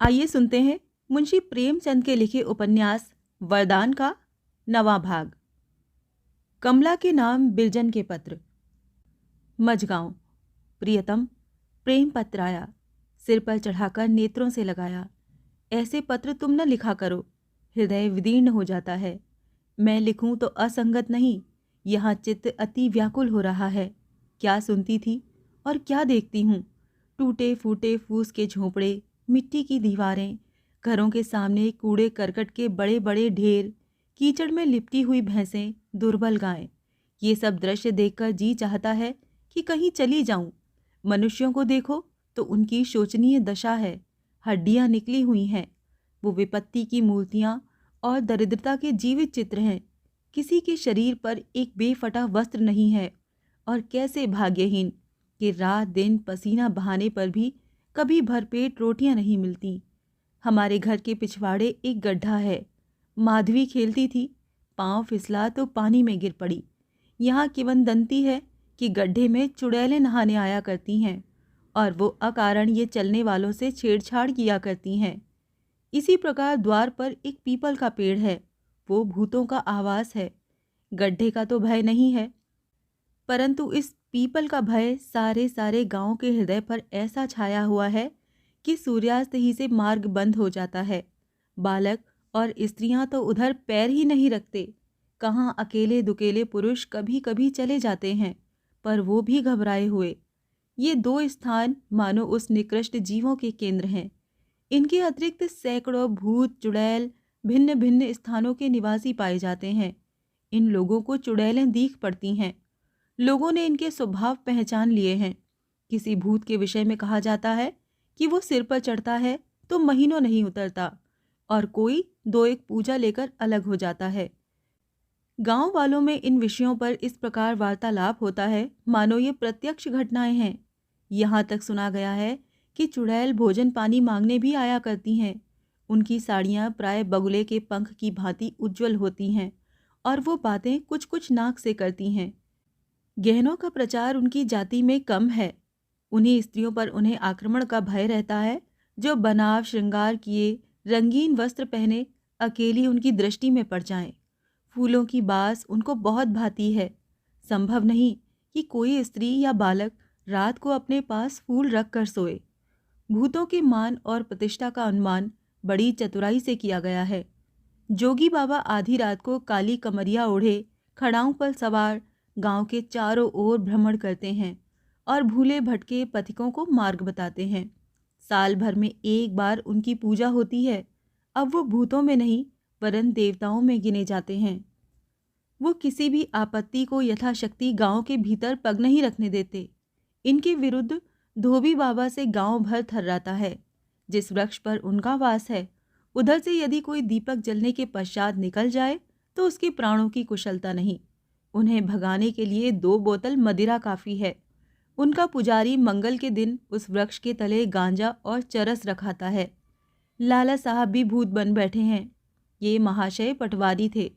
आइए सुनते हैं मुंशी प्रेमचंद के लिखे उपन्यास वरदान का नवा भाग। कमला के नाम बिरजन के पत्र। मझगांव। प्रियतम, प्रेम पत्र आया। सिर पर चढ़ाकर नेत्रों से लगाया। ऐसे पत्र तुम न लिखा करो, हृदय विदीर्ण हो जाता है। मैं लिखूं तो असंगत नहीं, यहाँ चित्त अति व्याकुल हो रहा है। क्या सुनती थी और क्या देखती हूँ। टूटे फूटे फूस के झोंपड़े, मिट्टी की दीवारें, घरों के सामने कूड़े करकट के बड़े बड़े ढेर, कीचड़ में लिपटी हुई भैंसें, दुर्बल गायें। ये सब दृश्य देखकर जी चाहता है कि कहीं चली जाऊं। मनुष्यों को देखो तो उनकी शोचनीय दशा है। हड्डियां निकली हुई हैं। वो विपत्ति की मूर्तियां और दरिद्रता के जीवित चित्र हैं। किसी के शरीर पर एक बेफटा वस्त्र नहीं है। और कैसे भाग्यहीन कि रात दिन पसीना बहाने पर भी कभी भरपेट रोटियां नहीं मिलती। हमारे घर के पिछवाड़े एक गड्ढा है। माधवी खेलती थी, पांव फिसला तो पानी में गिर पड़ी। यहाँ किंवदंती है कि गड्ढे में चुड़ैलें नहाने आया करती हैं और वो अकारण ये चलने वालों से छेड़छाड़ किया करती हैं। इसी प्रकार द्वार पर एक पीपल का पेड़ है। वो भूतों का आवास है। गड्ढे का तो भय नहीं है, परंतु इस पीपल का भय सारे सारे गांव के हृदय पर ऐसा छाया हुआ है कि सूर्यास्त ही से मार्ग बंद हो जाता है। बालक और स्त्रियां तो उधर पैर ही नहीं रखते। कहाँ अकेले दुकेले पुरुष कभी कभी चले जाते हैं, पर वो भी घबराए हुए। ये दो स्थान मानो उस निकृष्ट जीवों के केंद्र हैं। इनके अतिरिक्त सैकड़ों भूत चुड़ैल भिन्न भिन्न स्थानों के निवासी पाए जाते हैं। इन लोगों को चुड़ैलें दीख पड़ती हैं। लोगों ने इनके स्वभाव पहचान लिए हैं। किसी भूत के विषय में कहा जाता है कि वो सिर पर चढ़ता है तो महीनों नहीं उतरता, और कोई दो एक पूजा लेकर अलग हो जाता है। गांव वालों में इन विषयों पर इस प्रकार वार्तालाप होता है मानो ये प्रत्यक्ष घटनाएं हैं। यहाँ तक सुना गया है कि चुड़ैल भोजन पानी मांगने भी आया करती हैं। उनकी साड़ियाँ प्राय बगुले के पंख की भांति उज्ज्वल होती हैं और वो बातें कुछ कुछ नाक से करती हैं। गहनों का प्रचार उनकी जाति में कम है। उन्हीं स्त्रियों पर उन्हें आक्रमण का भय रहता है जो बनाव श्रृंगार किए, रंगीन वस्त्र पहने अकेली उनकी दृष्टि में पड़ जाएं। फूलों की बास उनको बहुत भाती है। संभव नहीं कि कोई स्त्री या बालक रात को अपने पास फूल रख कर सोए। भूतों के मान और प्रतिष्ठा का अनुमान बड़ी चतुराई से किया गया है। जोगी बाबा आधी रात को काली कमरिया ओढ़े खड़ाऊं पर सवार गांव के चारों ओर भ्रमण करते हैं और भूले भटके पथिकों को मार्ग बताते हैं। साल भर में एक बार उनकी पूजा होती है। अब वो भूतों में नहीं वरन देवताओं में गिने जाते हैं। वो किसी भी आपत्ति को यथाशक्ति गांव के भीतर पग नहीं रखने देते। इनके विरुद्ध धोबी बाबा से गांव भर थर्राता है। जिस वृक्ष पर उनका वास है उधर से यदि कोई दीपक जलने के पश्चात निकल जाए तो उसके प्राणों की कुशलता नहीं। उन्हें भगाने के लिए 2 बोतल मदिरा काफी है। उनका पुजारी मंगल के दिन उस वृक्ष के तले गांजा और चरस रखाता है। लाला साहब भी भूत बन बैठे हैं। ये महाशय पटवारी थे।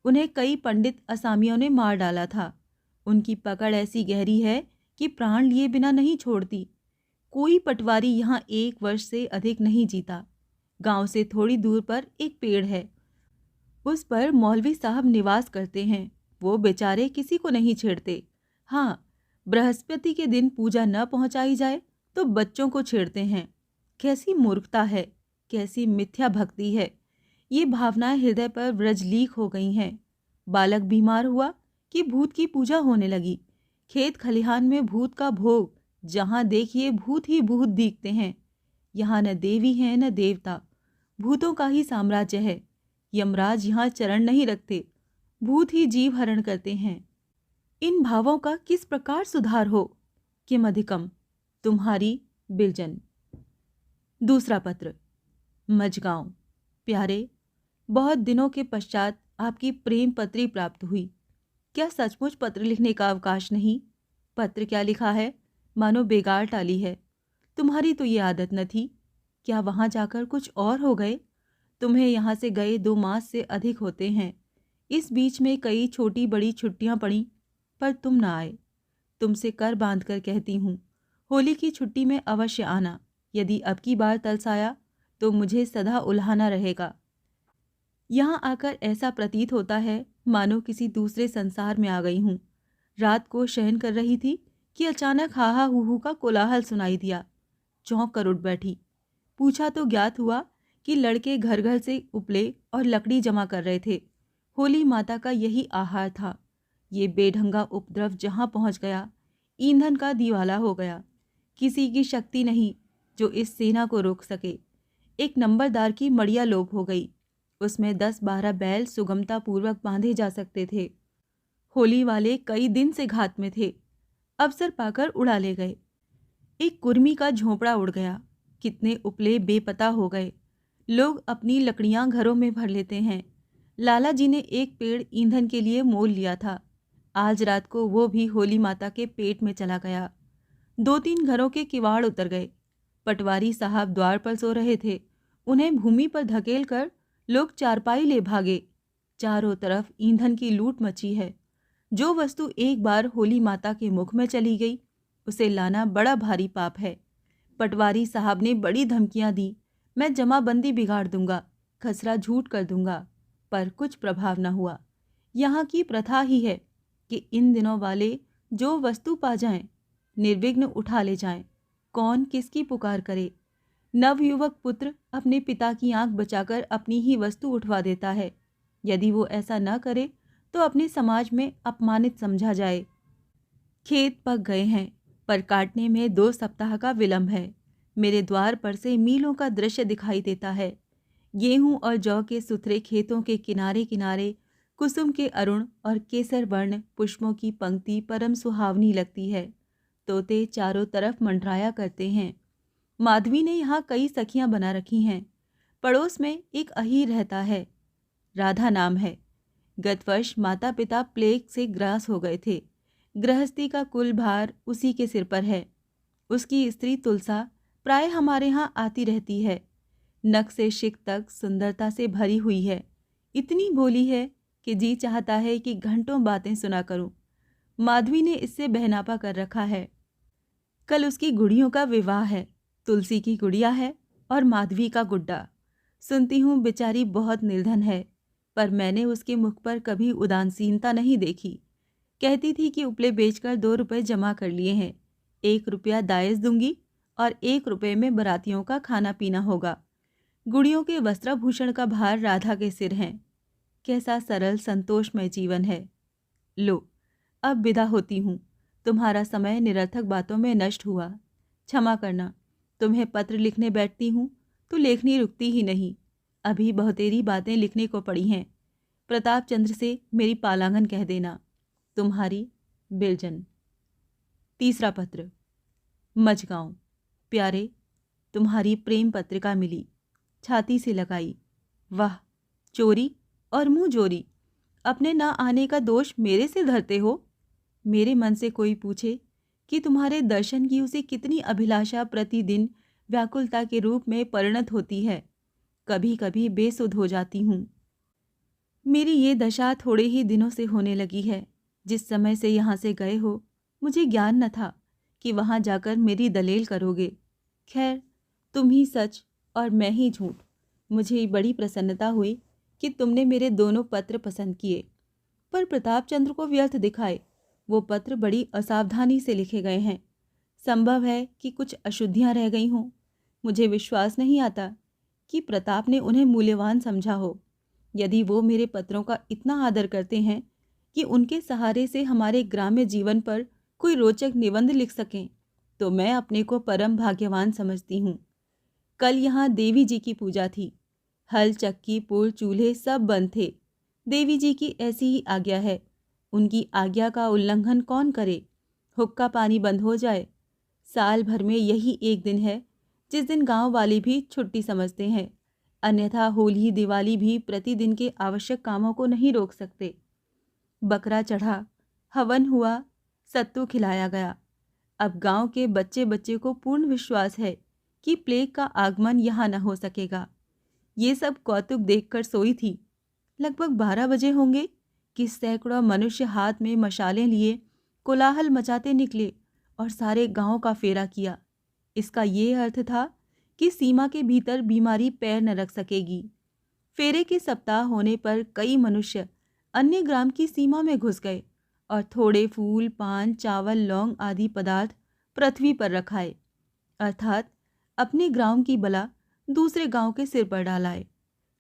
उन्हें कई पंडित असामियों ने मार डाला था। उनकी पकड़ ऐसी गहरी है कि प्राण लिए बिना नहीं छोड़ती। कोई पटवारी यहाँ 1 वर्ष से अधिक नहीं जीता। गांव से थोड़ी दूर पर एक पेड़ है। उस पर मौलवी साहब निवास करते हैं। वो बेचारे किसी को नहीं छेड़ते। हाँ, बृहस्पति के दिन पूजा न पहुंचाई जाए तो बच्चों को छेड़ते हैं। कैसी मूर्खता है, कैसी मिथ्या भक्ति है। ये भावनाएं हृदय पर व्रजलीक हो गई हैं। बालक बीमार हुआ कि भूत की पूजा होने लगी। खेत खलिहान में भूत का भोग, जहाँ देखिए भूत ही भूत दिखते हैं। यहाँ न देवी है न देवता, भूतों का ही साम्राज्य है। यमराज यहाँ चरण नहीं रखते, भूत ही जीव हरण करते हैं। इन भावों का किस प्रकार सुधार हो। किम अधिकम, तुम्हारी बिरजन। दूसरा पत्र। मझगांव। प्यारे, बहुत दिनों के पश्चात आपकी प्रेम पत्री प्राप्त हुई। क्या सचमुच पत्र लिखने का अवकाश नहीं? पत्र क्या लिखा है, मानो बेगार टाली है। तुम्हारी तो ये आदत न थी। क्या वहां जाकर कुछ और हो गए? तुम्हें यहाँ से गए 2 मास से अधिक होते हैं। इस बीच में कई छोटी बड़ी छुट्टियां पड़ी, पर तुम न आए। तुमसे कर बांध कर कहती हूँ, होली की छुट्टी में अवश्य आना। यदि अब की बार तरस आया तो मुझे सदा उल्हाना रहेगा। यहाँ आकर ऐसा प्रतीत होता है मानो किसी दूसरे संसार में आ गई हूँ। रात को शयन कर रही थी कि अचानक हाहा हूहू का कोलाहल सुनाई दिया। चौंक कर उठ बैठी। पूछा तो ज्ञात हुआ कि लड़के घर घर से उपले और लकड़ी जमा कर रहे थे। होली माता का यही आहार था। ये बेढंगा उपद्रव जहाँ पहुँच गया, ईंधन का दीवाला हो गया। किसी की शक्ति नहीं जो इस सेना को रोक सके। एक नंबरदार की मड़िया लोप हो गई। उसमें 10-12 बैल सुगमतापूर्वक बांधे जा सकते थे। होली वाले कई दिन से घात में थे, अवसर पाकर उड़ा ले गए। एक कुर्मी का झोंपड़ा उड़ गया। कितने उपले बेपता हो गए। लोग अपनी लकड़ियां घरों में भर लेते हैं। लाला जी ने एक पेड़ ईंधन के लिए मोल लिया था। आज रात को वो भी होली माता के पेट में चला गया। 2-3 घरों के किवाड़ उतर गए। पटवारी साहब द्वार पर सो रहे थे। उन्हें भूमि पर धकेल कर लोग चारपाई ले भागे। चारों तरफ ईंधन की लूट मची है। जो वस्तु एक बार होली माता के मुख में चली गई, उसे लाना बड़ा भारी पाप है। पटवारी साहब ने बड़ी धमकियां दी, मैं जमाबंदी बिगाड़ दूंगा, खसरा झूठ कर दूंगा, पर कुछ प्रभाव न हुआ। यहाँ की प्रथा ही है कि इन दिनों वाले जो वस्तु पा जाएं, निर्विघ्न उठा ले जाएं। कौन किसकी पुकार करे। नवयुवक पुत्र अपने पिता की आंख बचाकर अपनी ही वस्तु उठवा देता है। यदि वो ऐसा न करे तो अपने समाज में अपमानित समझा जाए। खेत पक गए हैं, पर काटने में 2 सप्ताह का विलंब है। मेरे द्वार पर से मीलों का दृश्य दिखाई देता है। गेहूं और जौ के सुथरे खेतों के किनारे किनारे कुसुम के अरुण और केसर वर्ण पुष्पों की पंक्ति परम सुहावनी लगती है। तोते चारों तरफ मंडराया करते हैं। माधवी ने यहाँ कई सखियां बना रखी हैं। पड़ोस में एक अहीर रहता है, राधा नाम है। गत वर्ष माता पिता प्लेग से ग्रास हो गए थे। गृहस्थी का कुल भार उसी के सिर पर है। उसकी स्त्री तुलसा प्राय हमारे यहाँ आती रहती है। नख से शिक तक सुंदरता से भरी हुई है। इतनी भोली है कि जी चाहता है कि घंटों बातें सुना करूं। माधवी ने इससे बहनापा कर रखा है। कल उसकी गुड़ियों का विवाह है। तुलसी की गुड़िया है और माधवी का गुड्डा। सुनती हूँ बेचारी बहुत निर्धन है, पर मैंने उसके मुख पर कभी उदासीनता नहीं देखी। कहती थी कि उपले बेचकर 2 रुपए जमा कर लिए हैं। 1 रुपया दायज दूंगी और 1 रुपये में बरातियों का खाना पीना होगा। गुड़ियों के वस्त्राभूषण का भार राधा के सिर है। कैसा सरल संतोषमय जीवन है। लो, अब विदा होती हूँ। तुम्हारा समय निरर्थक बातों में नष्ट हुआ। क्षमा करना। तुम्हें पत्र लिखने बैठती हूँ तो लेखनी रुकती ही नहीं। अभी बहुतेरी बातें लिखने को पड़ी हैं। प्रताप चंद्र से मेरी पालांगन कह देना। तुम्हारी बिलजन। 3 पत्र। मझगांव। प्यारे, तुम्हारी प्रेम पत्रिका मिली। छाती से लगाई। वाह, चोरी और मुंह जोरी। अपने ना आने का दोष मेरे से धरते हो। मेरे मन से कोई पूछे कि तुम्हारे दर्शन की उसे कितनी अभिलाषा प्रतिदिन व्याकुलता के रूप में परिणत होती है। कभी कभी बेसुध हो जाती हूँ। मेरी ये दशा थोड़े ही दिनों से होने लगी है। जिस समय से यहाँ से गए हो, मुझे ज्ञान न था कि वहाँ जाकर मेरी दलेल करोगे। खैर, तुम ही सच और मैं ही झूठ। मुझे बड़ी प्रसन्नता हुई कि तुमने मेरे दोनों पत्र पसंद किए, पर प्रताप चंद्र को व्यर्थ दिखाए। वो पत्र बड़ी असावधानी से लिखे गए हैं। संभव है कि कुछ अशुद्धियां रह गई हों। मुझे विश्वास नहीं आता कि प्रताप ने उन्हें मूल्यवान समझा हो। यदि वो मेरे पत्रों का इतना आदर करते हैं कि उनके सहारे से हमारे ग्राम्य जीवन पर कोई रोचक निबंध लिख सकें, तो मैं अपने को परम भाग्यवान समझती हूँ। कल यहाँ देवी जी की पूजा थी। हल, चक्की, पुल, चूल्हे सब बंद थे। देवी जी की ऐसी ही आज्ञा है। उनकी आज्ञा का उल्लंघन कौन करे। हुक्का पानी बंद हो जाए। साल भर में यही एक दिन है जिस दिन गांव वाले भी छुट्टी समझते हैं। अन्यथा होली दिवाली भी प्रतिदिन के आवश्यक कामों को नहीं रोक सकते। बकरा चढ़ा, हवन हुआ, सत्तू खिलाया गया। अब गांव के बच्चे बच्चे को पूर्ण विश्वास है कि प्लेग का आगमन यहाँ न हो सकेगा। ये सब कौतुक देखकर सोई थी। लगभग 12 बजे होंगे कि सैकड़ों मनुष्य हाथ में मशालें लिए कोलाहल मचाते निकले और सारे गांव का फेरा किया। इसका ये अर्थ था कि सीमा के भीतर बीमारी पैर न रख सकेगी। फेरे के सप्ताह होने पर कई मनुष्य अन्य ग्राम की सीमा में घुस गए और थोड़े फूल, पान, चावल, लौंग आदि पदार्थ पृथ्वी पर रखाए, अर्थात अपने ग्राम की बला दूसरे गांव के सिर पर डालाए।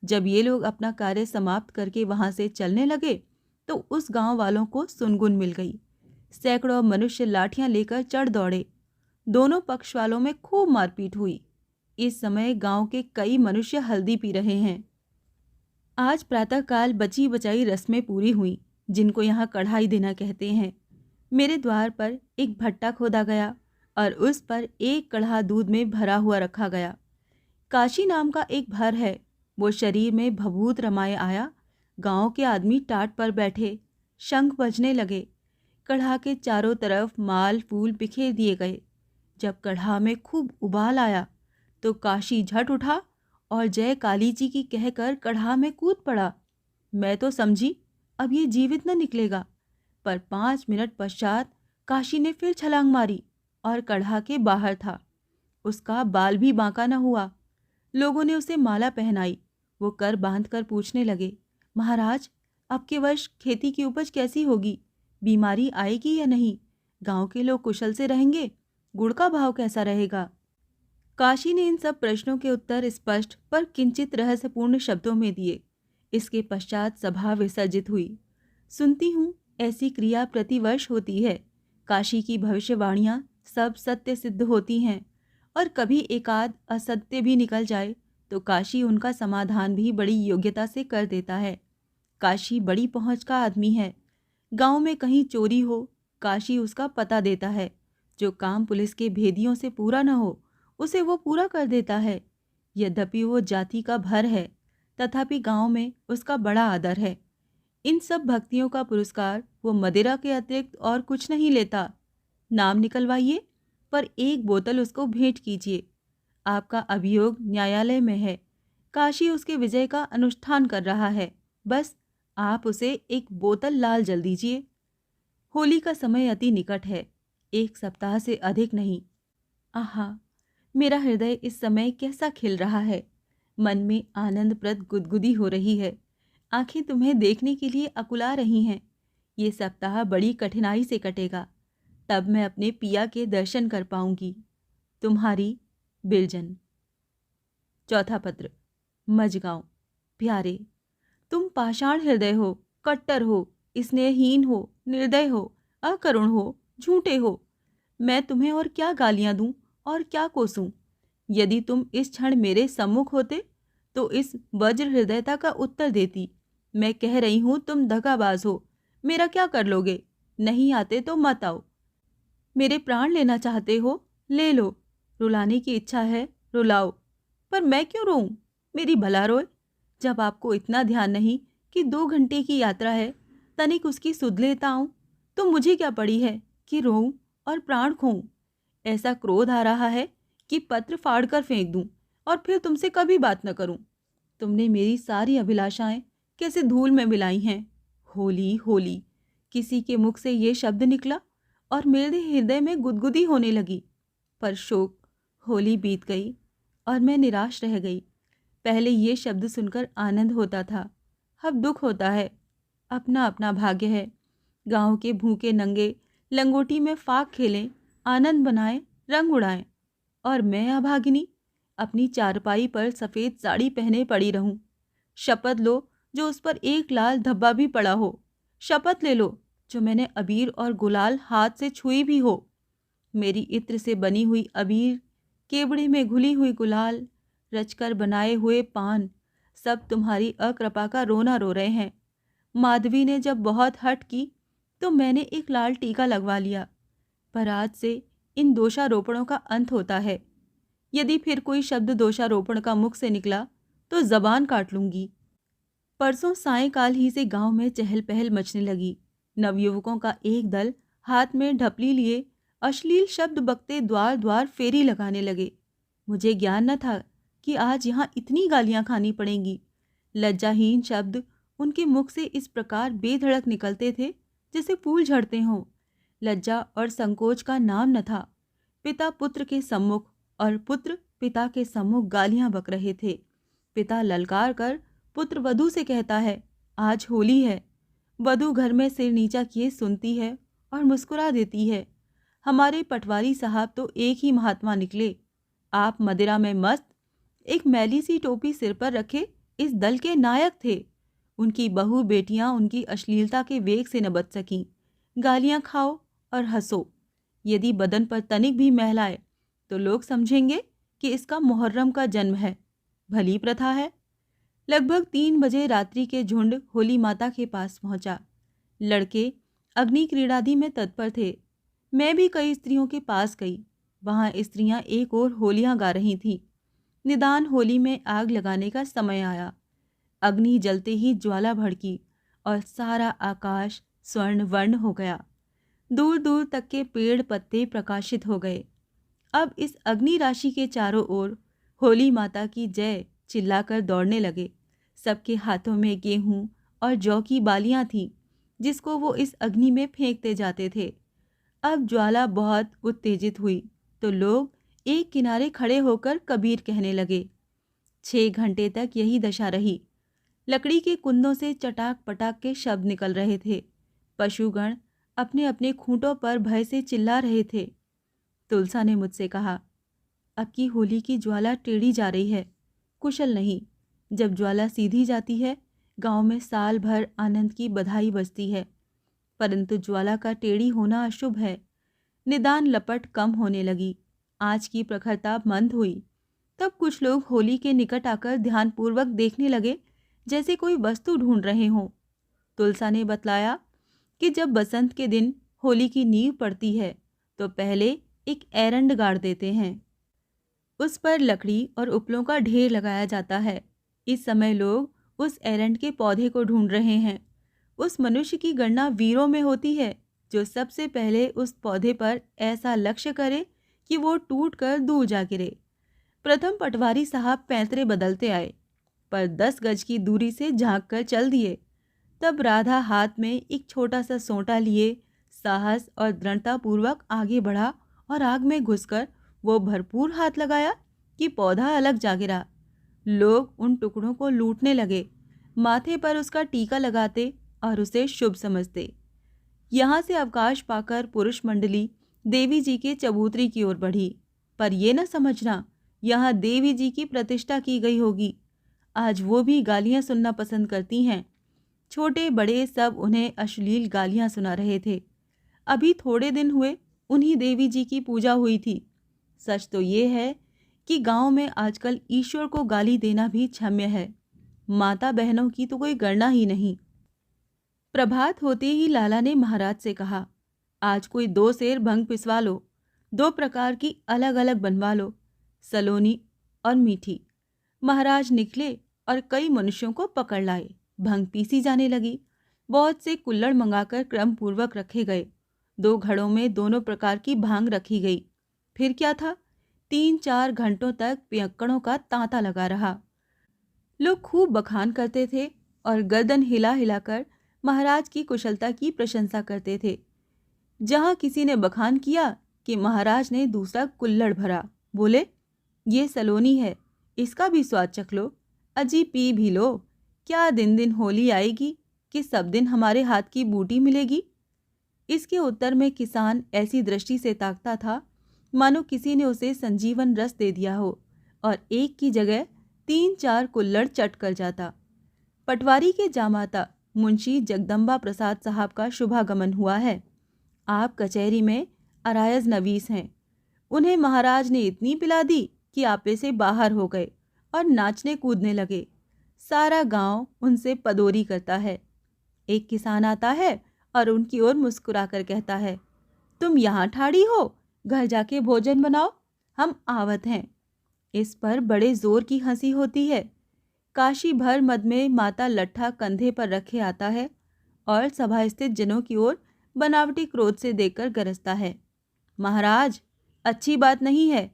जब ये लोग अपना कार्य समाप्त करके वहां से चलने लगे तो उस गांव वालों को सुनगुन मिल गई। सैकड़ों मनुष्य लाठियां लेकर चढ़ दौड़े। दोनों पक्ष वालों में खूब मारपीट हुई। इस समय गांव के कई मनुष्य हल्दी पी रहे हैं। आज प्रातःकाल बची बचाई रस्में पूरी हुई, जिनको यहाँ कढ़ाई देना कहते हैं। मेरे द्वार पर एक भट्टा खोदा गया और उस पर एक कढ़ा दूध में भरा हुआ रखा गया। काशी नाम का एक भर है, वो शरीर में भभूत रमाए आया। गांव के आदमी टाट पर बैठे, शंख बजने लगे। कढ़ा के चारों तरफ माल फूल बिखेर दिए गए। जब कढ़ा में खूब उबाल आया तो काशी झट उठा और जय काली जी की कहकर कढ़ा में कूद पड़ा। मैं तो समझी अब ये जीवित न निकलेगा, पर 5 मिनट पश्चात काशी ने फिर छलांग मारी और कढ़ा के बाहर था। उसका बाल भी बांका न हुआ। लोगों ने उसे माला पहनाई। वो कर बांध कर पूछने लगे, महाराज, अब के वर्ष खेती की उपज कैसी होगी? बीमारी आएगी या नहीं? गांव के लोग कुशल से रहेंगे? गुड़ का भाव कैसा रहेगा? काशी ने इन सब प्रश्नों के उत्तर स्पष्ट पर किंचित रहस्यपूर्ण शब्दों में दिए। इसके पश्चात सभा विसर्जित हुई। सुनती हूँ ऐसी क्रिया प्रतिवर्ष होती है। काशी की भविष्यवाणियां सब सत्य सिद्ध होती हैं और कभी एकाध असत्य भी निकल जाए तो काशी उनका समाधान भी बड़ी योग्यता से कर देता है। काशी बड़ी पहुंच का आदमी है। गांव में कहीं चोरी हो, काशी उसका पता देता है। जो काम पुलिस के भेदियों से पूरा न हो उसे वो पूरा कर देता है। यद्यपि वो जाति का भर है, तथापि गांव में उसका बड़ा आदर है। इन सब भक्तियों का पुरस्कार वो मदिरा के अतिरिक्त और कुछ नहीं लेता। नाम निकलवाइए, पर एक बोतल उसको भेंट कीजिए। आपका अभियोग न्यायालय में है। काशी उसके विजय का अनुष्ठान कर रहा है। बस आप उसे एक बोतल लाल जल दीजिए। होली का समय अति निकट है, 1 सप्ताह से अधिक नहीं। आहा, मेरा हृदय इस समय कैसा खिल रहा है। मन में आनंदप्रद गुदगुदी हो रही है। आंखें तुम्हें देखने के लिए अकुला रही हैं। ये सप्ताह बड़ी कठिनाई से कटेगा, तब मैं अपने पिया के दर्शन कर पाऊंगी। तुम्हारी बिलजन। चौथा पत्र। मझगांव। प्यारे, तुम पाषाण हृदय हो, कट्टर हो, स्नेहहीन हो, निर्दय हो, अकरुण हो, झूठे हो। मैं तुम्हें और क्या गालियां दूं और क्या कोसूं? यदि तुम इस क्षण मेरे सम्मुख होते तो इस वज्र हृदयता का उत्तर देती। मैं कह रही हूं तुम दगाबाज हो। मेरा क्या कर लोगे? नहीं आते तो मत आओ। मेरे प्राण लेना चाहते हो? ले लो। रुलाने की इच्छा है? रुलाओ। पर मैं क्यों रोऊं? मेरी भला रोए। जब आपको इतना ध्यान नहीं कि 2 घंटे की यात्रा है, तनिक उसकी सुध लेता आऊं, तो मुझे क्या पड़ी है कि रोऊं और प्राण खोऊं। ऐसा क्रोध आ रहा है कि पत्र फाड़ कर फेंक दूं और फिर तुमसे कभी बात न करूं। तुमने मेरी सारी अभिलाषाएं कैसे धूल में मिलाई हैं। होली होली, किसी के मुख से ये शब्द निकला और मेरे हृदय में गुदगुदी होने लगी। पर शोक, होली बीत गई और मैं निराश रह गई। पहले ये शब्द सुनकर आनंद होता था, अब दुख होता है। अपना अपना भाग्य है। गांव के भूखे नंगे लंगोटी में फाक खेलें, आनंद बनाएं, रंग उड़ाएं, और मैं अभागिनी अपनी चारपाई पर सफ़ेद साड़ी पहने पड़ी रहूं। शपथ लो जो उस पर एक लाल धब्बा भी पड़ा हो। शपथ ले लो जो मैंने अबीर और गुलाल हाथ से छुई भी हो। मेरी इत्र से बनी हुई अबीर, केवड़े में घुली हुई गुलाल, रचकर बनाए हुए पान, सब तुम्हारी अकृपा का रोना रो रहे हैं। माधवी ने जब बहुत हट की तो मैंने एक लाल टीका लगवा लिया। पर आज से इन दोषारोपणों का अंत होता है। यदि फिर कोई शब्द दोषारोपण का मुख से निकला तो जबान काट लूंगी। परसों सायंकाल ही से गांव में चहल पहल मचने लगी। नवयुवकों का एक दल हाथ में ढपली लिए अश्लील शब्द बकते द्वार द्वार फेरी लगाने लगे। मुझे ज्ञान न था कि आज यहाँ इतनी गालियां खानी पड़ेंगी। लज्जाहीन शब्द उनके मुख से इस प्रकार बेधड़क निकलते थे जैसे फूल झड़ते हों। लज्जा और संकोच का नाम न था। पिता पुत्र के सम्मुख और पुत्र पिता के सम्मुख गालियां बक रहे थे। पिता ललकार कर पुत्र वधू से कहता है, आज होली है। वधू घर में सिर नीचा किए सुनती है और मुस्कुरा देती है। हमारे पटवारी साहब तो एक ही महात्मा निकले। आप मदिरा में मस्त, एक मैली सी टोपी सिर पर रखे इस दल के नायक थे। उनकी बहू बेटियां उनकी अश्लीलता के वेग से न बच सकीं। गालियां खाओ और हंसो, यदि बदन पर तनिक भी महल आए तो लोग समझेंगे कि इसका मुहर्रम का जन्म है। भली प्रथा है। लगभग 3 बजे रात्रि के झुंड होली माता के पास पहुंचा। लड़के अग्नि क्रीड़ादि में तत्पर थे। मैं भी कई स्त्रियों के पास गई। वहां स्त्रियां एक और होलियां गा रही थीं। निदान होली में आग लगाने का समय आया। अग्नि जलते ही ज्वाला भड़की और सारा आकाश स्वर्ण वर्ण हो गया। दूर दूर तक के पेड़ पत्ते प्रकाशित हो गए। अब इस अग्नि राशि के चारों ओर होली माता की जय चिल्लाकर दौड़ने लगे। सबके हाथों में गेहूं और जौ की बालियां थीं, जिसको वो इस अग्नि में फेंकते जाते थे। अब ज्वाला बहुत उत्तेजित हुई तो लोग एक किनारे खड़े होकर कबीर कहने लगे। 6 घंटे तक यही दशा रही। लकड़ी के कुंदों से चटाक पटाक के शब्द निकल रहे थे। पशुगण अपने अपने खूंटों पर भय से चिल्ला रहे थे। तुलसा ने मुझसे कहा, अब की होली की ज्वाला टेढ़ी जा रही है। कुशल नहीं। जब ज्वाला सीधी जाती है, गांव में साल भर आनंद की बधाई बजती है, परंतु ज्वाला का टेढ़ी होना अशुभ है। निदान लपट कम होने लगी। आज की प्रखरता मंद हुई। तब कुछ लोग होली के निकट आकर ध्यानपूर्वक देखने लगे, जैसे कोई वस्तु ढूंढ रहे हों। तुलसा ने बतलाया कि जब बसंत के दिन होली की नींव पड़ती है तो पहले एक एरंड गाड़ देते हैं। उस पर लकड़ी और उपलों का ढेर लगाया जाता है। इस समय लोग उस एरंड के पौधे को ढूंढ रहे हैं। उस मनुष्य की गणना वीरों में होती है जो सबसे पहले उस पौधे पर ऐसा लक्ष्य करे कि वो टूट कर दूर जा गिरे। प्रथम पटवारी साहब पैंतरे बदलते आए, पर 10 गज की दूरी से झांक कर चल दिए। तब राधा हाथ में एक छोटा सा सोंटा लिए साहस और दृढ़तापूर्वक आगे बढ़ा और आग में घुसकर वो भरपूर हाथ लगाया कि पौधा अलग जा गिरा। लोग उन टुकड़ों को लूटने लगे, माथे पर उसका टीका लगाते और उसे शुभ समझते। यहाँ से अवकाश पाकर पुरुष मंडली देवी जी के चबूतरी की ओर बढ़ी। पर ये न समझना यहाँ देवी जी की प्रतिष्ठा की गई होगी। आज वो भी गालियाँ सुनना पसंद करती हैं। छोटे बड़े सब उन्हें अश्लील गालियाँ सुना रहे थे। अभी थोड़े दिन हुए उन्हीं देवी जी की पूजा हुई थी। सच तो ये है कि गांव में आजकल ईश्वर को गाली देना भी क्षम्य है। माता बहनों की तो कोई गणना ही नहीं। प्रभात होते ही लाला ने महाराज से कहा, आज कोई 2 सेर भंग पिसवा लो, 2 प्रकार की अलग अलग बनवा लो, सलोनी और मीठी। महाराज निकले और कई मनुष्यों को पकड़ लाए। भंग पीसी जाने लगी। बहुत से कुल्हड़ मंगाकर क्रम पूर्वक रखे गए। 2 घड़ों में दोनों प्रकार की भांग रखी गई। फिर क्या था, 3-4 घंटों तक पियक्कड़ों का तांता लगा रहा। लोग खूब बखान करते थे और गर्दन हिला हिलाकर महाराज की कुशलता की प्रशंसा करते थे। जहां किसी ने बखान किया कि महाराज ने दूसरा कुल्हड़ भरा, बोले, ये सलोनी है, इसका भी स्वाद चख लो, अजी पी भी लो। क्या दिन दिन होली आएगी कि सब दिन हमारे हाथ की बूटी मिलेगी। इसके उत्तर में किसान ऐसी दृष्टि से ताकता था मानो किसी ने उसे संजीवन रस दे दिया हो और एक की जगह 3-4 कुल्हड़ चट कर जाता। पटवारी के जामाता मुंशी जगदम्बा प्रसाद साहब का शुभागमन हुआ है। आप कचहरी में अरायज नवीस हैं। उन्हें महाराज ने इतनी पिला दी कि आपे से बाहर हो गए और नाचने कूदने लगे। सारा गांव उनसे पदोरी करता है। एक किसान आता है और उनकी ओर मुस्कुराकर कहता है, तुम यहाँ ठाड़ी हो, घर जाके भोजन बनाओ, हम आवत हैं। इस पर बड़े जोर की हंसी होती है। काशी भर मद में माता लट्ठा कंधे पर रखे आता है और सभा स्थित जनों की ओर बनावटी क्रोध से देखकर गरजता है, महाराज, अच्छी बात नहीं है,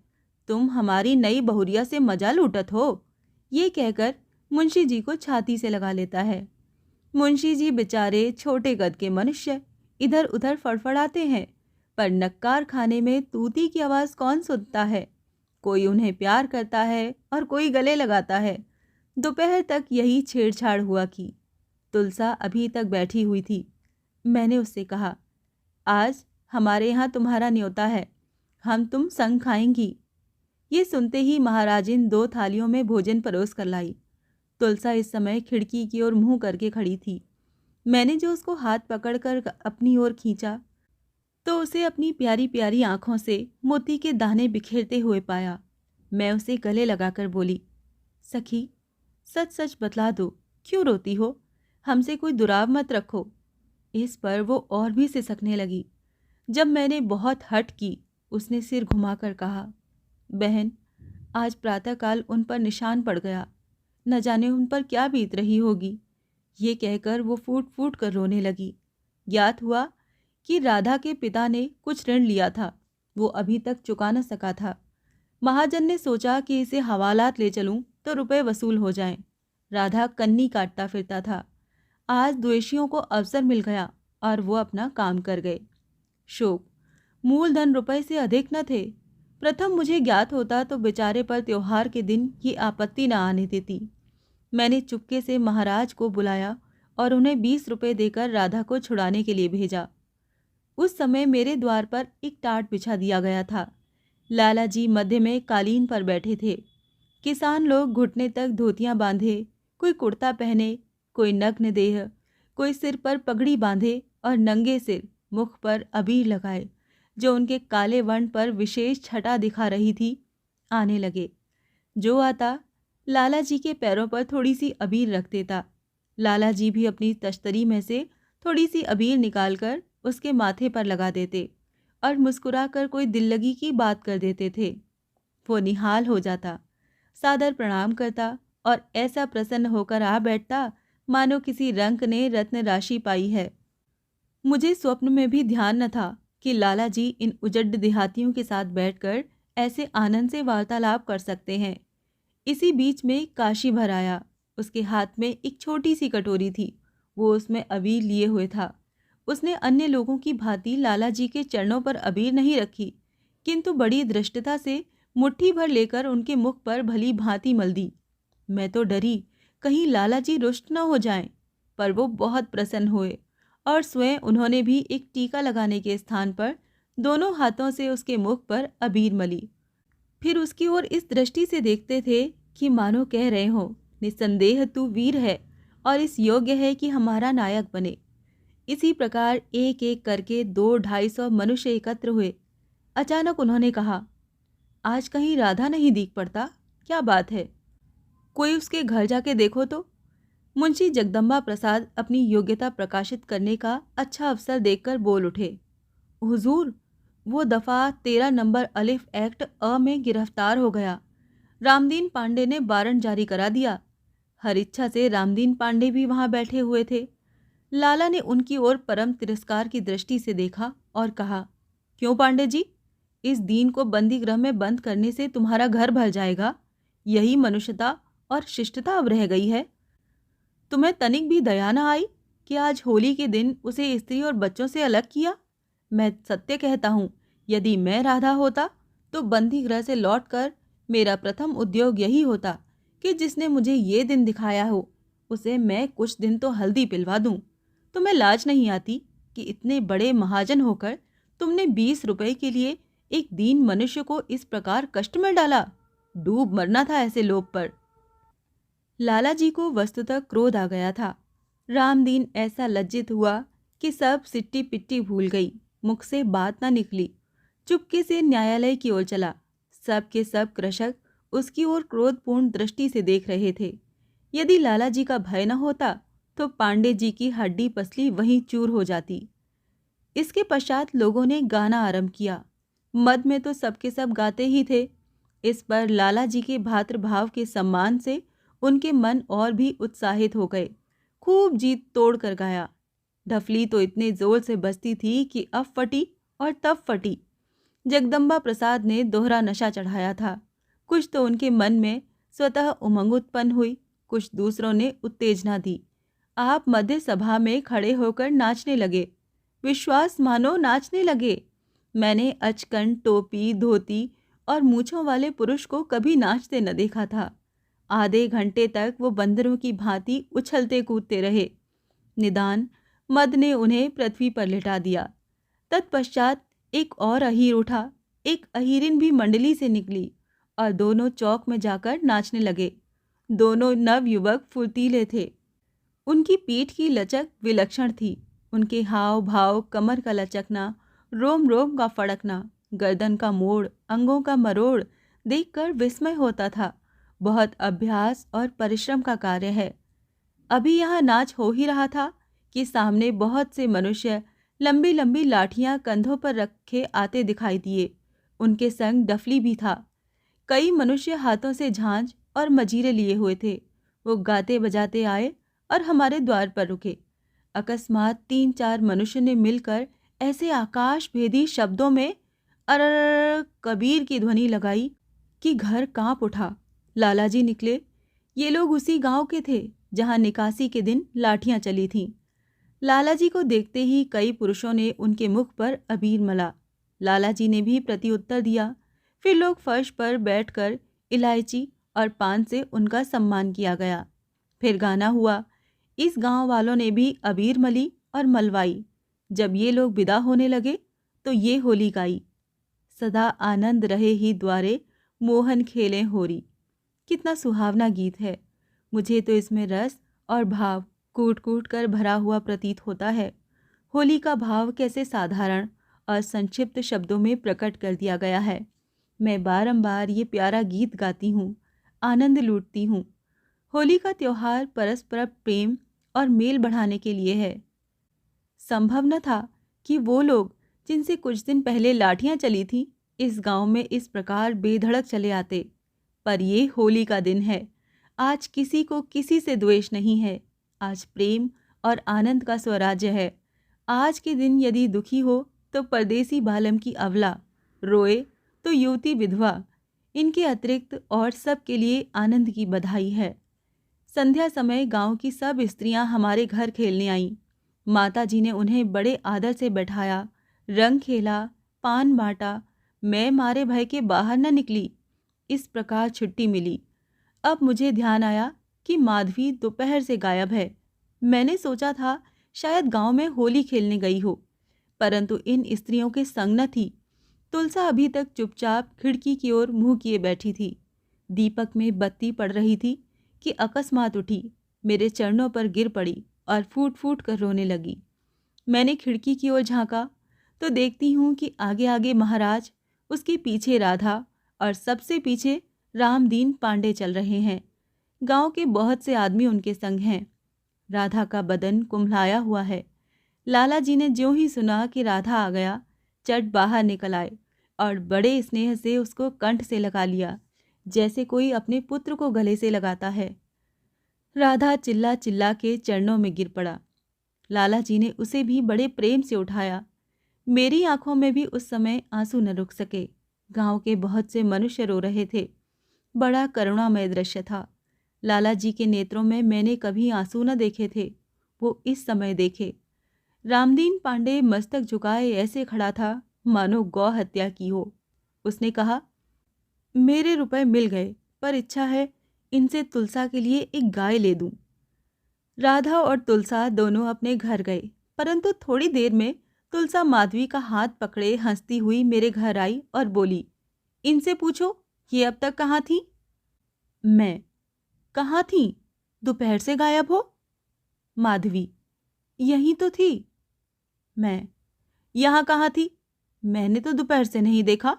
तुम हमारी नई बहुरिया से मजा लूटत हो। ये कहकर मुंशी जी को छाती से लगा लेता है। मुंशी जी बेचारे छोटे कद के मनुष्य इधर उधर फड़फड़ाते हैं, पर नक्कार खाने में तूती की आवाज़ कौन सुनता है। कोई उन्हें प्यार करता है और कोई गले लगाता है। दोपहर तक यही छेड़छाड़ हुआ की तुलसा अभी तक बैठी हुई थी। मैंने उससे कहा, आज हमारे यहाँ तुम्हारा न्योता है, हम तुम संग खाएंगी। ये सुनते ही महाराजिन 2 थालियों में भोजन परोस कर लाई। तुलसा इस समय खिड़की की ओर मुंह करके खड़ी थी। मैंने जो उसको हाथ पकड़कर अपनी ओर खींचा तो उसे अपनी प्यारी प्यारी आंखों से मोती के दाने बिखेरते हुए पाया। मैं उसे गले लगाकर बोली, सखी, सच सच बतला दो, क्यों रोती हो? हमसे कोई दुराव मत रखो। इस पर वो और भी सिसकने लगी। जब मैंने बहुत हठ की, उसने सिर घुमाकर कहा, बहन, आज प्रातःकाल उन पर निशान पड़ गया, न जाने उन पर क्या बीत रही होगी। ये कहकर वो फूट फूट कर रोने लगी। ज्ञात हुआ कि राधा के पिता ने कुछ ऋण लिया था, वो अभी तक चुका न सका था। महाजन ने सोचा कि इसे हवालात ले चलूं तो रुपए वसूल हो जाएं। राधा कन्नी काटता फिरता था। आज द्वेषियों को अवसर मिल गया और वो अपना काम कर गए। शोक, मूलधन रुपए से अधिक न थे। प्रथम मुझे ज्ञात होता तो बेचारे पर त्योहार के दिन ये आपत्ति न आने देती। मैंने चुपके से महाराज को बुलाया और उन्हें 20 रुपए देकर राधा को छुड़ाने के लिए भेजा। उस समय मेरे द्वार पर एक टाट बिछा दिया गया था। लाला जी मध्य में कालीन पर बैठे थे। किसान लोग घुटने तक धोतियां बांधे, कोई कुर्ता पहने, कोई नग्न देह, कोई सिर पर पगड़ी बांधे और नंगे सिर मुख पर अबीर लगाए, जो उनके काले वर्ण पर विशेष छटा दिखा रही थी, आने लगे। जो आता लाला जी के पैरों पर थोड़ी सी अबीर रख देता। लाला जी भी अपनी तश्तरी में से थोड़ी सी अबीर निकालकर उसके माथे पर लगा देते और मुस्कुराकर कोई दिल लगी की बात कर देते थे। वो निहाल हो जाता, सादर प्रणाम करता और ऐसा प्रसन्न होकर आ बैठता मानो किसी रंक ने रत्न राशि पाई है। मुझे स्वप्न में भी ध्यान न था कि लाला जी इन उजड्ड देहातियों के साथ बैठकर ऐसे आनंद से वार्तालाप कर सकते हैं। इसी बीच में काशी भर आया। उसके हाथ में एक छोटी सी कटोरी थी, वो उसमें अबीर लिए हुए था। उसने अन्य लोगों की भांति लाला जी के चरणों पर अबीर नहीं रखी, किंतु बड़ी धृष्टता से मुट्ठी भर लेकर उनके मुख पर भली भांति मल दी। मैं तो डरी कहीं लाला जी रुष्ट न हो जाएं, पर वो बहुत प्रसन्न हुए और स्वयं उन्होंने भी एक टीका लगाने के स्थान पर दोनों हाथों से उसके मुख पर अबीर मली। फिर उसकी ओर इस दृष्टि से देखते थे कि मानो कह रहे हो, निसंदेह तू वीर है और इस योग्य है कि हमारा नायक बने। इसी प्रकार एक एक करके 200-250 मनुष्य एकत्र हुए। अचानक उन्होंने कहा, आज कहीं राधा नहीं दिख पड़ता, क्या बात है? कोई उसके घर जाके देखो तो। मुंशी जगदम्बा प्रसाद अपनी योग्यता प्रकाशित करने का अच्छा अवसर देखकर बोल उठे, हुजूर, वो दफ़ा 13 नंबर अलिफ एक्ट अ में गिरफ्तार हो गया। रामदीन पांडे ने वारंट जारी करा दिया। हर इच्छा से रामदीन पांडे भी वहां बैठे हुए थे। लाला ने उनकी ओर परम तिरस्कार की दृष्टि से देखा और कहा, क्यों पांडे जी, इस दीन को बंदी गृह में बंद करने से तुम्हारा घर भर जाएगा। यही मनुष्यता और शिष्टता अब रह गई है। तुम्हें तनिक भी दया न आई कि आज होली के दिन उसे स्त्री और बच्चों से अलग किया? मैं सत्य कहता हूँ, यदि मैं राधा होता तो बंदी गृह से लौटकर मेरा प्रथम उद्योग यही होता कि जिसने मुझे ये दिन दिखाया हो उसे मैं कुछ दिन तो हल्दी पिलवा दूं। तुम्हें लाज नहीं आती कि इतने बड़े महाजन होकर तुमने 20 रुपए के लिए एक दीन मनुष्य को इस प्रकार कष्ट में डाला? डूब मरना था ऐसे लोभ पर। लाला जी को वस्तुतः क्रोध आ गया था। रामदीन ऐसा लज्जित हुआ कि सब सिट्टी पिट्टी भूल गई, मुख से बात ना निकली। चुपके से न्यायालय की ओर चला। सब के सब कृषक उसकी ओर क्रोधपूर्ण दृष्टि से देख रहे थे। यदि लाला जी का भय न होता तो पांडे जी की हड्डी पसली वहीं चूर हो जाती। इसके पश्चात लोगों ने गाना आरंभ किया। मद में तो सबके सब गाते ही थे। इस पर लाला जी के भातृभाव के सम्मान से उनके मन और भी उत्साहित हो गए। खूब जीत तोड़ कर गाया। ढफली तो इतने जोर से बजती थी कि अब फटी और तब फटी। जगदम्बा प्रसाद ने दोहरा नशा चढ़ाया था। कुछ तो उनके मन में स्वतः उमंग उत्पन्न हुई, कुछ दूसरों ने उत्तेजना दी। आप मध्य सभा में खड़े होकर नाचने लगे, विश्वास मानो नाचने लगे। मैंने अचकन, टोपी, धोती और मूंछों वाले पुरुष को कभी नाचते न देखा था। आधे घंटे तक वो बंदरों की भांति उछलते कूदते रहे। निदान मद ने उन्हें पृथ्वी पर लिटा दिया। तत्पश्चात एक और अहीर उठा। एक अहीरिन भी मंडली से निकली और दोनों चौक में जाकर नाचने लगे। दोनों नवयुवक फुर्तीले थे। उनकी पीठ की लचक विलक्षण थी। उनके हाव भाव, कमर का लचकना, रोम रोम का फड़कना, गर्दन का मोड़, अंगों का मरोड़ देखकर विस्मय होता था। बहुत अभ्यास और परिश्रम का कार्य है। अभी यहाँ नाच हो ही रहा था कि सामने बहुत से मनुष्य लंबी लंबी लाठियां कंधों पर रखे आते दिखाई दिए। उनके संग डफली भी था। कई मनुष्य हाथों से झांझ और मजीरे लिए हुए थे। वो गाते बजाते आए और हमारे द्वार पर रुके। अकस्मात 3-4 मनुष्य ने मिलकर ऐसे आकाश भेदी शब्दों में अरर कबीर की ध्वनि लगाई कि घर कांप उठा। लालाजी निकले। ये लोग उसी गांव के थे जहां निकासी के दिन लाठियां चली थीं। लालाजी को देखते ही कई पुरुषों ने उनके मुख पर अबीर मला। लालाजी ने भी प्रत्युत्तर दिया। फिर लोग फर्श पर बैठकर इलायची और पान से उनका सम्मान किया गया। फिर गाना हुआ। इस गांव वालों ने भी अबीर मली और मलवाई। जब ये लोग विदा होने लगे तो ये होली गाई। सदा आनंद रहे ही द्वारे, मोहन खेलें होरी। कितना सुहावना गीत है। मुझे तो इसमें रस और भाव कूट कूट कर भरा हुआ प्रतीत होता है। होली का भाव कैसे साधारण और संक्षिप्त शब्दों में प्रकट कर दिया गया है। मैं बारंबार ये प्यारा गीत गाती हूँ, आनंद लूटती हूँ। होली का त्योहार परस्पर प्रेम और मेल बढ़ाने के लिए है। संभव न था कि वो लोग जिनसे कुछ दिन पहले लाठियां चली थीं, इस गांव में इस प्रकार बेधड़क चले आते। पर ये होली का दिन है। आज किसी को किसी से द्वेष नहीं है। आज प्रेम और आनंद का स्वराज्य है। आज के दिन यदि दुखी हो तो परदेसी बालम की अवला, रोए तो युवती विधवा, इनके अतिरिक्त और सब के लिए आनंद की बधाई है। संध्या समय गांव की सब स्त्रियां हमारे घर खेलने आईं। माताजी ने उन्हें बड़े आदर से बैठाया, रंग खेला, पान बांटा। मैं मारे भय के बाहर न निकली। इस प्रकार छुट्टी मिली। अब मुझे ध्यान आया कि माधवी दोपहर से गायब है। मैंने सोचा था शायद गांव में होली खेलने गई हो, परंतु इन स्त्रियों के संग न थी। तुलसा अभी तक चुपचाप खिड़की की ओर मुंह किए बैठी थी। दीपक में बत्ती पड़ रही थी कि अकस्मात उठी, मेरे चरणों पर गिर पड़ी और फूट फूट कर रोने लगी। मैंने खिड़की की ओर झांका तो देखती हूँ कि आगे आगे महाराज, उसके पीछे राधा और सबसे पीछे रामदीन पांडे चल रहे हैं। गांव के बहुत से आदमी उनके संग हैं। राधा का बदन कुम्हलाया हुआ है। लाला जी ने ज्यों ही सुना कि राधा आ गया, चट बाहर निकल आए और बड़े स्नेह से उसको कंठ से लगा लिया, जैसे कोई अपने पुत्र को गले से लगाता है। राधा चिल्ला चिल्ला के चरणों में गिर पड़ा। लाला जी ने उसे भी बड़े प्रेम से उठाया। मेरी आंखों में भी उस समय आंसू न रुक सके। गांव के बहुत से मनुष्य रो रहे थे। बड़ा करुणामय दृश्य था। लाला जी के नेत्रों में मैंने कभी आंसू न देखे थे, वो इस समय देखे। रामदीन पांडे मस्तक झुकाए ऐसे खड़ा था मानो गौ हत्या की हो। उसने कहा, मेरे रुपए मिल गए, पर इच्छा है इनसे तुलसा के लिए एक गाय ले दूं। राधा और तुलसा दोनों अपने घर गए, परंतु थोड़ी देर में तुलसा माधवी का हाथ पकड़े हंसती हुई मेरे घर आई और बोली, इनसे पूछो ये अब तक कहाँ थी। मैं, कहाँ थी? दोपहर से गायब हो। माधवी, यहीं तो थी। मैं, यहाँ कहाँ थी? मैंने तो दोपहर से नहीं देखा।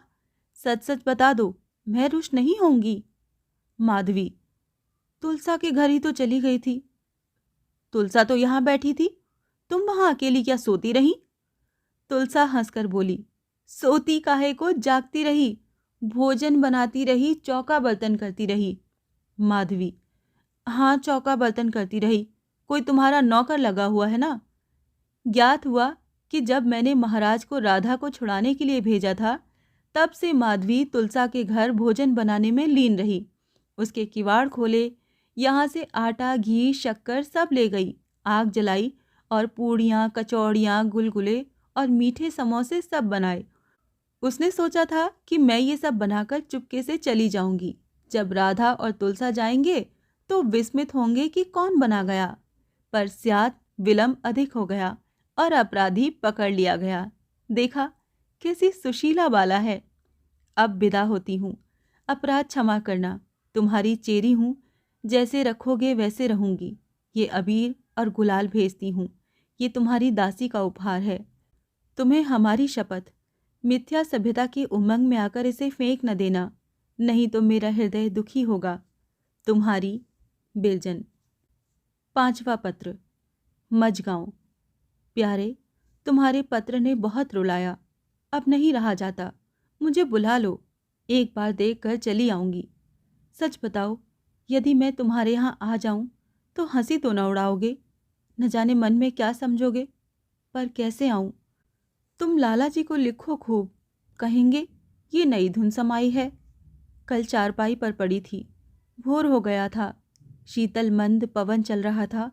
सच सच बता दो, मैं रुष्ट नहीं होंगी। माधवी, तुलसा के घर ही तो चली गई थी। तुलसा तो यहाँ बैठी थी, तुम वहां अकेली क्या सोती रही? तुलसा हंसकर बोली, सोती काहे को, जागती रही, भोजन बनाती रही, चौका बर्तन करती रही। माधवी, हाँ चौका बर्तन करती रही, कोई तुम्हारा नौकर लगा हुआ है ना। ज्ञात हुआ कि जब मैंने महाराज को राधा को छुड़ाने के लिए भेजा था, तब से माधवी तुलसा के घर भोजन बनाने में लीन रही। उसके किवाड़ खोले, यहाँ से आटा, घी, शक्कर सब ले गई, आग जलाई और पूड़ियाँ, कचौड़ियाँ, गुलगुले और मीठे समोसे सब बनाए उसने सोचा था कि मैं ये सब बनाकर चुपके से चली जाऊंगी। जब राधा और तुलसा जाएंगे तो विस्मित होंगे कि कौन बना गया। पर स्यात विलंब अधिक हो गया और अपराधी पकड़ लिया गया। देखा कैसी सुशीला बाला है। अब विदा होती हूँ। अपराध क्षमा करना। तुम्हारी चेरी हूँ, जैसे रखोगे वैसे रहूंगी। ये अबीर और गुलाल भेजती हूँ। ये तुम्हारी दासी का उपहार है। तुम्हें हमारी शपथ, मिथ्या सभ्यता की उमंग में आकर इसे फेंक न देना, नहीं तो मेरा हृदय दुखी होगा। तुम्हारी बिलजन। 5वां पत्र। मझगांव। प्यारे, तुम्हारे पत्र ने बहुत रुलाया। अब नहीं रहा जाता। मुझे बुला लो। एक बार देख कर चली आऊंगी। सच बताओ, यदि मैं तुम्हारे यहाँ आ जाऊं तो हंसी तो न उड़ाओगे? न जाने मन में क्या समझोगे। पर कैसे आऊं? तुम लाला जी को लिखो खूब। कहेंगे ये नई धुन समाई है। कल चारपाई पर पड़ी थी। भोर हो गया था। शीतल मंद पवन चल रहा था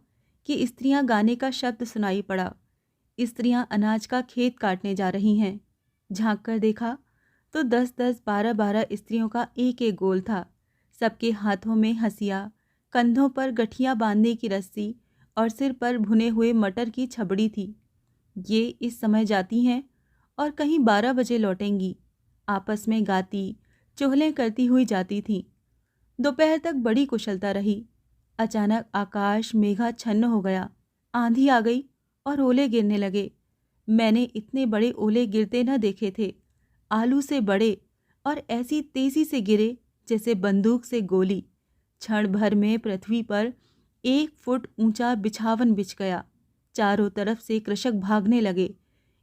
कि स्त्रियां गाने का शब्द सुनाई पड़ा। स्त्रियां अनाज का खेत काटने जा रही हैं। झांक कर देखा तो 10-10, 12-12 स्त्रियों का एक एक गोल था। सबके हाथों में हंसिया, कंधों पर गठिया बांधने की रस्सी और सिर पर भुने हुए मटर की छबड़ी थी। ये इस समय जाती हैं और कहीं 12 बजे लौटेंगी। आपस में गाती, चुगलें करती हुई जाती थीं। दोपहर तक बड़ी कुशलता रही। अचानक आकाश मेघाच्छन्न हो गया। आंधी आ गई और ओले गिरने लगे। मैंने इतने बड़े ओले गिरते न देखे थे। आलू से बड़े और ऐसी तेजी से गिरे जैसे बंदूक से गोली। क्षण भर में पृथ्वी पर 1 फुट ऊंचा बिछावन बिछ गया। चारों तरफ से कृषक भागने लगे।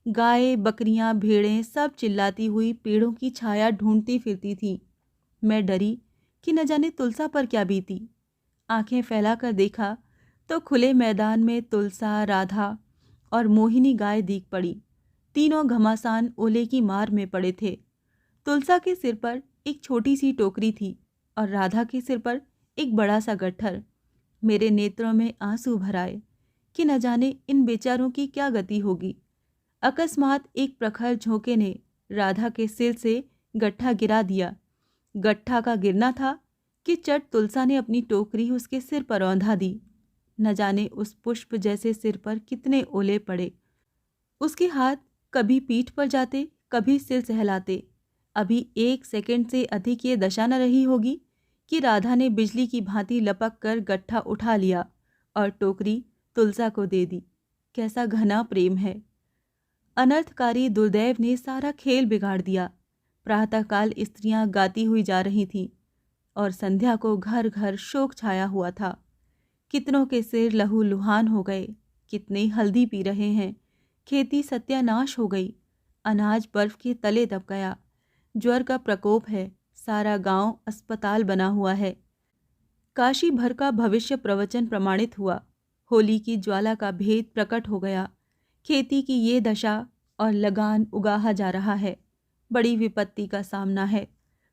गाय, बकरियां, भेड़ें सब चिल्लाती हुई पेड़ों की छाया ढूंढती फिरती थीं। मैं डरी कि न जाने तुलसा पर क्या बीती। आंखें फैलाकर देखा तो खुले मैदान में तुलसा, राधा और मोहिनी गाय दिख पड़ी। तीनों घमासान ओले की मार में पड़े थे। तुलसा के सिर पर एक छोटी सी टोकरी थी और राधा के सिर पर एक बड़ा सा गट्ठर। मेरे नेत्रों में आंसू भर आए कि न जाने इन बेचारों की क्या गति होगी। अकस्मात एक प्रखर झोंके ने राधा के सिर से गट्ठा गिरा दिया। गट्ठा का गिरना था कि चट तुलसा ने अपनी टोकरी उसके सिर पर औंधा दी। न जाने उस पुष्प जैसे सिर पर कितने ओले पड़े। उसके हाथ कभी पीठ पर जाते, कभी सिर सहलाते। अभी 1 सेकंड से अधिक ये दशा न रही होगी कि राधा ने बिजली की भांति लपक कर गट्ठा उठा लिया और टोकरी तुलसा को दे दी। कैसा घना प्रेम है। अनर्थकारी दुर्दैव ने सारा खेल बिगाड़ दिया। प्रातःकाल स्त्रियां गाती हुई जा रही थीं और संध्या को घर घर शोक छाया हुआ था। कितनों के सिर लहू लुहान हो गए, कितने हल्दी पी रहे हैं। खेती सत्यानाश हो गई। अनाज बर्फ के तले दब गया। ज्वर का प्रकोप है। सारा गांव अस्पताल बना हुआ है। काशी भर का भविष्य प्रवचन प्रमाणित हुआ। होली की ज्वाला का भेद प्रकट हो गया। खेती की ये दशा और लगान उगाहा जा रहा है। बड़ी विपत्ति का सामना है।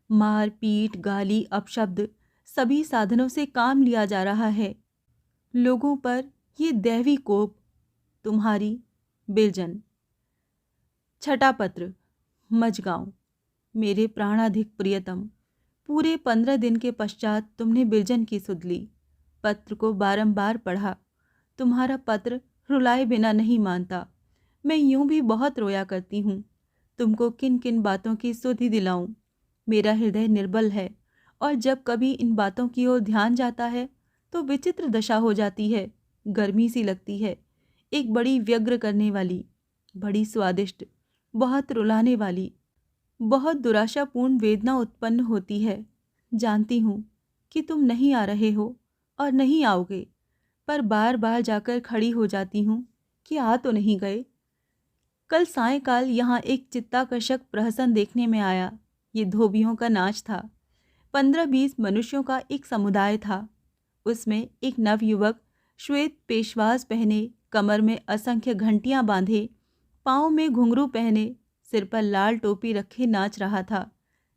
मार पीट, गाली, अपशब्द सभी साधनों से काम लिया जा रहा है। लोगों पर ये दैवी कोप। तुम्हारी बिलजन। 6ठा पत्र। मझगांव। मेरे प्राणाधिक प्रियतम, पूरे 15 दिन के पश्चात तुमने बिलजन की सुध ली। पत्र को बारंबार पढ़ा। तुम्हारा पत्र रुलाए बिना नहीं मानता। मैं यूं भी बहुत रोया करती हूँ। तुमको किन किन बातों की सुधि दिलाऊं। मेरा हृदय निर्बल है और जब कभी इन बातों की ओर ध्यान जाता है तो विचित्र दशा हो जाती है। गर्मी सी लगती है, एक बड़ी व्यग्र करने वाली, बड़ी स्वादिष्ट, बहुत रुलाने वाली, बहुत दुराशापूर्ण वेदना उत्पन्न होती है। जानती हूँ कि तुम नहीं आ रहे हो और नहीं आओगे, पर बार बार जाकर खड़ी हो जाती हूँ कि आ तो नहीं गए। कल सायंकाल यहाँ एक चित्ताकर्षक प्रहसन देखने में आया। ये धोबियों का नाच था। 15-20 मनुष्यों का एक समुदाय था। उसमें एक नवयुवक श्वेत पेशवाज पहने, कमर में असंख्य घंटियां बांधे, पाँव में घुंघरू पहने, सिर पर लाल टोपी रखे नाच रहा था।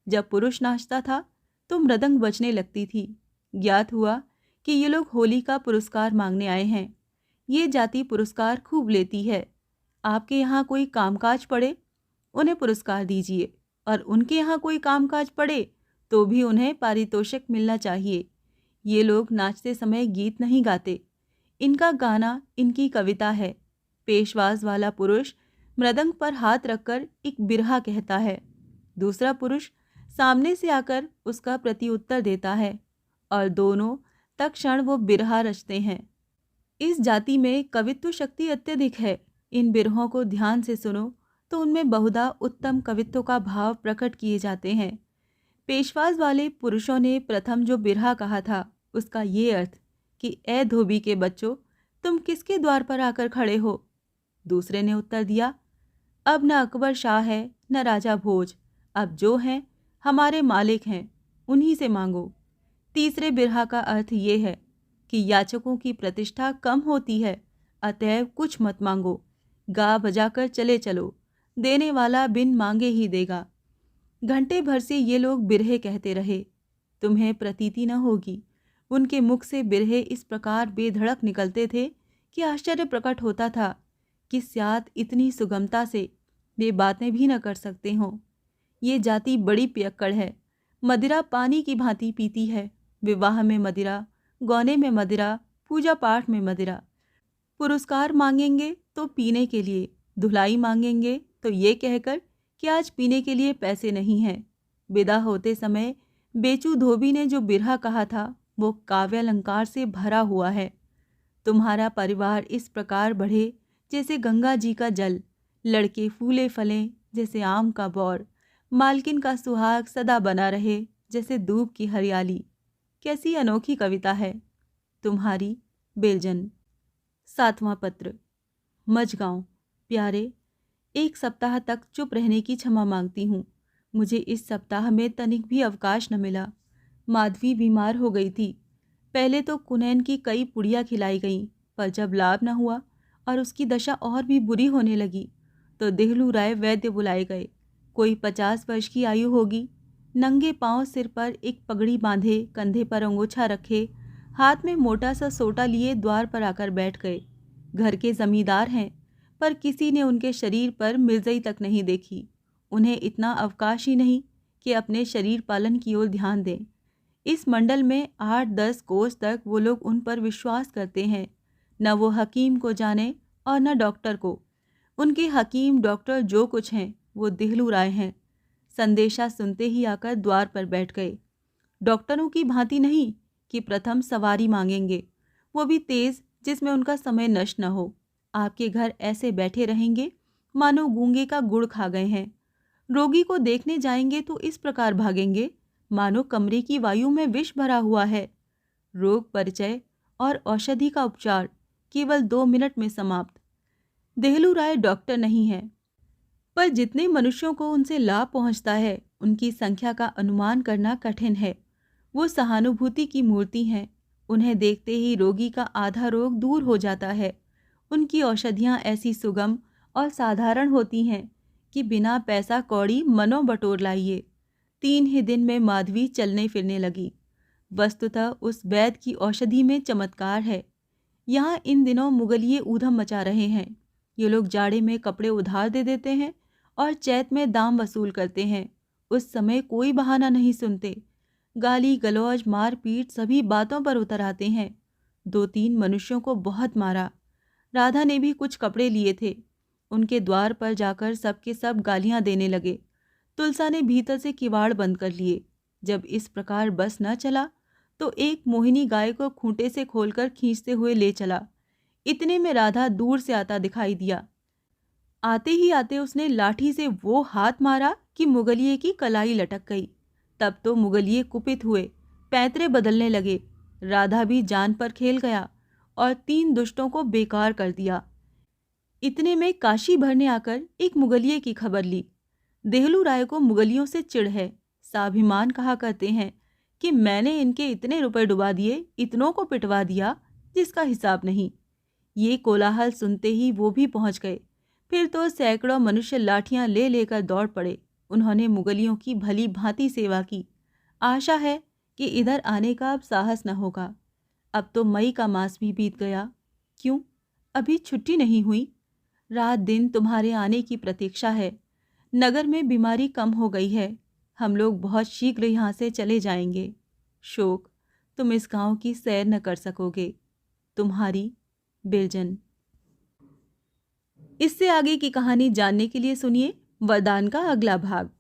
जब पुरुष नाचता था तो मृदंग बजने लगती थी। ज्ञात हुआ कि ये लोग होली का पुरस्कार मांगने आए हैं। ये जाति पुरस्कार खूब लेती है। आपके यहाँ कोई कामकाज पड़े, उन्हें पुरस्कार दीजिए। और उनके यहाँ कोई कामकाज पड़े तो भी उन्हें पारितोषिक मिलना चाहिए। ये लोग नाचते समय गीत नहीं गाते, इनका गाना इनकी कविता है। पेशवाज वाला पुरुष मृदंग पर हाथ रखकर एक बिरहा कहता है, दूसरा पुरुष सामने से आकर उसका प्रत्युत्तर देता है और दोनों तत्क्षण वो बिरहा रचते हैं। इस जाति में कवित्व शक्ति अत्यधिक है। इन बिरहों को ध्यान से सुनो तो उनमें बहुधा उत्तम कवित्व का भाव प्रकट किए जाते हैं। पेशवाज वाले पुरुषों ने प्रथम जो बिरहा कहा था उसका ये अर्थ कि ए धोबी के बच्चों, तुम किसके द्वार पर आकर खड़े हो? दूसरे ने उत्तर दिया, अब न अकबर शाह है न राजा भोज, अब जो हैं हमारे मालिक हैं, उन्हीं से मांगो। तीसरे बिरहा का अर्थ ये है कि याचकों की प्रतिष्ठा कम होती है, अतएव कुछ मत मांगो, गा बजाकर चले चलो, देने वाला बिन मांगे ही देगा। घंटे भर से ये लोग बिरहे कहते रहे। तुम्हें प्रतीति न होगी, उनके मुख से बिरहे इस प्रकार बेधड़क निकलते थे कि आश्चर्य प्रकट होता था कि शायद इतनी सुगमता से वे बातें भी न कर सकते हों। ये जाति बड़ी पियक्कड़ है, मदिरा पानी की भांति पीती है। विवाह में मदिरा, गौने में मदिरा, पूजा पाठ में मदिरा। पुरस्कार मांगेंगे तो पीने के लिए, धुलाई मांगेंगे तो ये कहकर कि आज पीने के लिए पैसे नहीं हैं। विदा होते समय बेचू धोबी ने जो बिरहा कहा था वो काव्यालंकार से भरा हुआ है। तुम्हारा परिवार इस प्रकार बढ़े जैसे गंगा जी का जल, लड़के फूले फलें जैसे आम का बौर, मालकिन का सुहाग सदा बना रहे जैसे दूब की हरियाली। कैसी अनोखी कविता है। तुम्हारी बेलजन। 7वां पत्र। मझगांव। प्यारे, एक सप्ताह तक चुप रहने की क्षमा मांगती हूँ। मुझे इस सप्ताह में तनिक भी अवकाश न मिला। माधवी बीमार हो गई थी। पहले तो कुनैन की कई पुड़ियाँ खिलाई गईं, पर जब लाभ न हुआ और उसकी दशा और भी बुरी होने लगी तो देहलू राय वैद्य बुलाए गए। कोई 50 वर्ष की आयु होगी। नंगे पांव सिर पर एक पगड़ी बांधे, कंधे पर अंगोछा रखे, हाथ में मोटा सा सोटा लिए द्वार पर आकर बैठ गए। घर के जमींदार हैं, पर किसी ने उनके शरीर पर मिर्जई तक नहीं देखी। उन्हें इतना अवकाश ही नहीं कि अपने शरीर पालन की ओर ध्यान दें। इस मंडल में 8-10 कोस तक वो लोग उन पर विश्वास करते हैं। न वो हकीम को जाने और न डॉक्टर को। उनके हकीम डॉक्टर जो कुछ हैं वो देहलू राय हैं। संदेशा सुनते ही आकर द्वार पर बैठ गए। डॉक्टरों की भांति नहीं कि प्रथम सवारी मांगेंगे, वो भी तेज, जिसमें उनका समय नष्ट न हो। आपके घर ऐसे बैठे रहेंगे मानो गूंगे का गुड़ खा गए हैं। रोगी को देखने जाएंगे तो इस प्रकार भागेंगे मानो कमरे की वायु में विष भरा हुआ है। रोग परिचय और औषधि का उपचार केवल 2 मिनट में समाप्त। देहलू राय डॉक्टर नहीं है, पर जितने मनुष्यों को उनसे लाभ पहुंचता है उनकी संख्या का अनुमान करना कठिन है। वो सहानुभूति की मूर्ति हैं। उन्हें देखते ही रोगी का आधा रोग दूर हो जाता है। उनकी औषधियाँ ऐसी सुगम और साधारण होती हैं कि बिना पैसा कौड़ी मनो बटोर लाइए। 3 ही दिन में माधवी चलने फिरने लगी। वस्तुतः उस वैद्य की औषधि में चमत्कार है। यहाँ इन दिनों मुगलिये ऊधम मचा रहे हैं। ये लोग जाड़े में कपड़े उधार दे देते हैं और चैत में दाम वसूल करते हैं। उस समय कोई बहाना नहीं सुनते। गाली गलौज मारपीट सभी बातों पर उतर आते हैं। 2-3 मनुष्यों को बहुत मारा। राधा ने भी कुछ कपड़े लिए थे। उनके द्वार पर जाकर सबके सब गालियां देने लगे। तुलसा ने भीतर से किवाड़ बंद कर लिए। जब इस प्रकार बस न चला तो एक मोहिनी गाय को खूंटे से खोलकर खींचते हुए ले चला। इतने में राधा दूर से आता दिखाई दिया। आते ही आते उसने लाठी से वो हाथ मारा कि मुगलिये की कलाई लटक गई। तब तो मुगलिये कुपित हुए, पैंतरे बदलने लगे। राधा भी जान पर खेल गया और 3 दुष्टों को बेकार कर दिया। इतने में काशी भर ने आकर एक मुगलिये की खबर ली। देहलू राय को मुगलियों से चिढ़ है। स्वाभिमान कहा करते हैं कि मैंने इनके इतने रुपए डुबा दिए, इतनों को पिटवा दिया जिसका हिसाब नहीं। ये कोलाहल सुनते ही वो भी पहुंच गए। फिर तो सैकड़ों मनुष्य लाठियां ले लेकर दौड़ पड़े। उन्होंने मुगलियों की भली भांति सेवा की। आशा है कि इधर आने का अब साहस न होगा। अब तो मई का मास भी बीत गया। क्यों अभी छुट्टी नहीं हुई? रात दिन तुम्हारे आने की प्रतीक्षा है। नगर में बीमारी कम हो गई है, हम लोग बहुत शीघ्र यहाँ से चले जाएंगे। शोक, तुम इस गांव की सैर न कर सकोगे। तुम्हारी बिल्जन। इससे आगे की कहानी जानने के लिए सुनिए वरदान का अगला भाग।